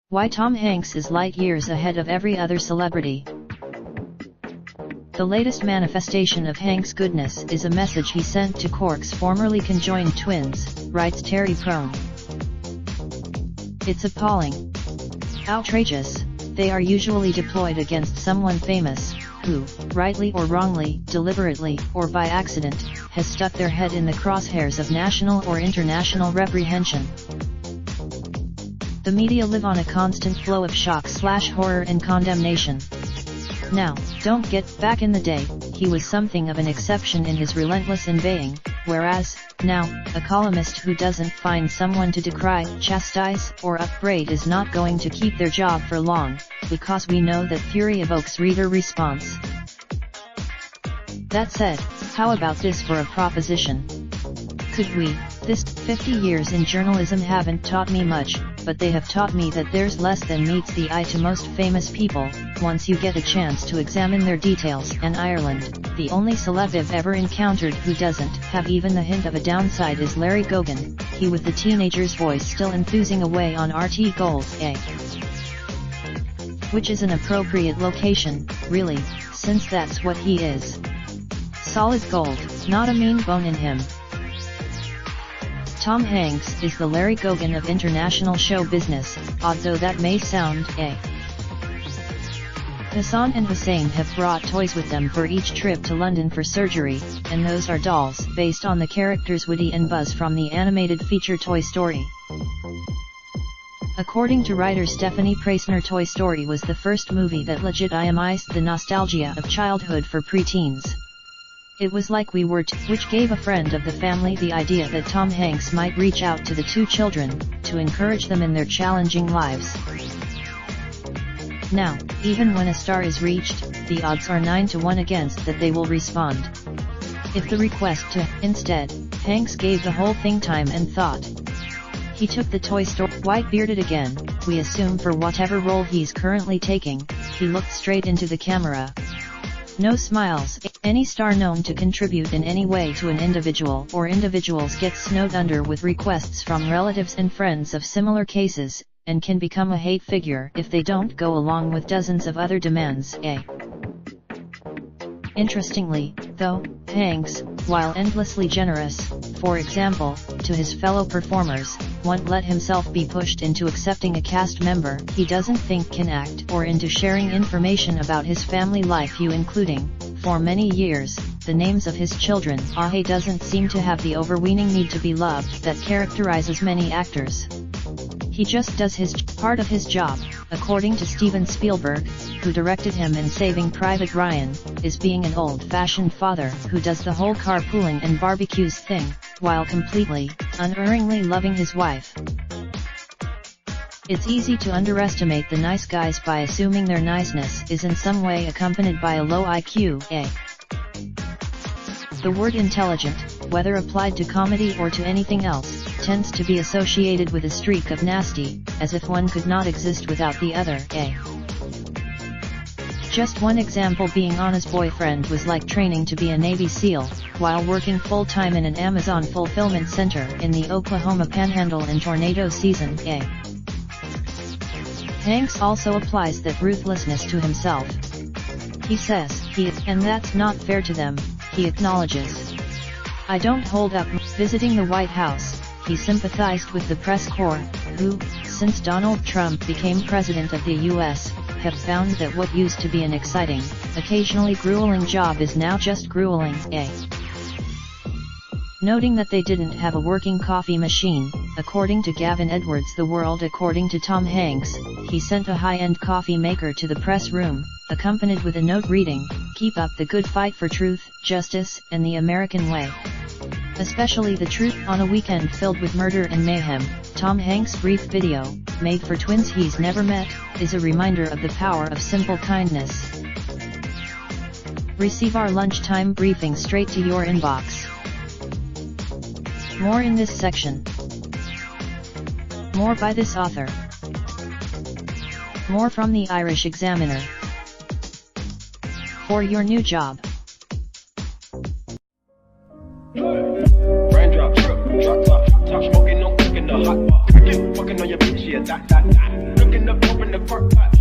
Why Tom Hanks is light years ahead of every other celebrity. The latest manifestation of Hanks' goodness is a message he sent to Cork's formerly conjoined twins, writes Terry Prone. It's appalling. Outrageous. They are usually deployed against someone famous, who, rightly or wrongly, deliberately, or by accident, has stuck their head in the crosshairs of national or international reprehension. The media live on a constant flow of shock/horror and condemnation. Now, don't get back in the day, he was something of an exception in his relentless inveighing, whereas, now, a columnist who doesn't find someone to decry, chastise, or upbraid is not going to keep their job for long, because we know that fury evokes reader response. That said, how about this for a proposition? Could we, this 50 years in journalism haven't taught me much, but they have taught me that there's less than meets the eye to most famous people, once you get a chance to examine their details. And Ireland, the only celeb I've ever encountered who doesn't have even the hint of a downside is Larry Gogan, he with the teenager's voice still enthusing away on RT Gold, which is an appropriate location, really, since that's what he is. Solid gold, not a mean bone in him. Tom Hanks is the Larry Gogan of international show business, odd though that may sound, Hassan and Hussein have brought toys with them for each trip to London for surgery, and those are dolls based on the characters Woody and Buzz from the animated feature Toy Story. According to writer Stephanie Preissner, Toy Story was the first movie that legitimized the nostalgia of childhood for preteens. It was like We Were Two, which gave a friend of the family the idea that Tom Hanks might reach out to the two children, to encourage them in their challenging lives. Now, even when a star is reached, the odds are 9-1 against that they will respond. If the request to, instead, Hanks gave the whole thing time and thought. He took the Toy Story, white-bearded again, we assume for whatever role he's currently taking, he looked straight into the camera. No smiles. Any star known to contribute in any way to an individual or individuals gets snowed under with requests from relatives and friends of similar cases, and can become a hate figure if they don't go along with dozens of other demands. Interestingly, though, Hanks, while endlessly generous, for example, to his fellow performers, won't let himself be pushed into accepting a cast member he doesn't think can act or into sharing information about his family life, including, for many years, the names of his children. He doesn't seem to have the overweening need to be loved that characterizes many actors. He just does his part of his job, according to Steven Spielberg, who directed him in Saving Private Ryan, is being an old-fashioned father who does the whole carpooling and barbecues thing, while completely, unerringly loving his wife. It's easy to underestimate the nice guys by assuming their niceness is in some way accompanied by a low IQ. The word intelligent, whether applied to comedy or to anything else, tends to be associated with a streak of nasty, as if one could not exist without the other. Just one example being Anna's boyfriend was like training to be a Navy SEAL, while working full-time in an Amazon fulfillment center in the Oklahoma Panhandle in tornado season. Hanks also applies that ruthlessness to himself. He says, and that's not fair to them, he acknowledges. I don't hold up. Visiting the White House, he sympathized with the press corps, who, since Donald Trump became president of the U.S., have found that what used to be an exciting, occasionally grueling job is now just grueling. Noting that they didn't have a working coffee machine, according to Gavin Edwards' The World. According to Tom Hanks, he sent a high-end coffee maker to the press room, accompanied with a note reading, "Keep up the good fight for truth, justice, and the American way. Especially the truth." On a weekend filled with murder and mayhem, Tom Hanks' brief video, made for twins he's never met, is a reminder of the power of simple kindness. Receive our lunchtime briefing straight to your inbox. More in this section. More by this author. More from the Irish Examiner. for your new job. Raindrop, drop top, smoking, no cooking the hot pot. Fucking on your bitch, yeah, that. Looking up, open the park pot.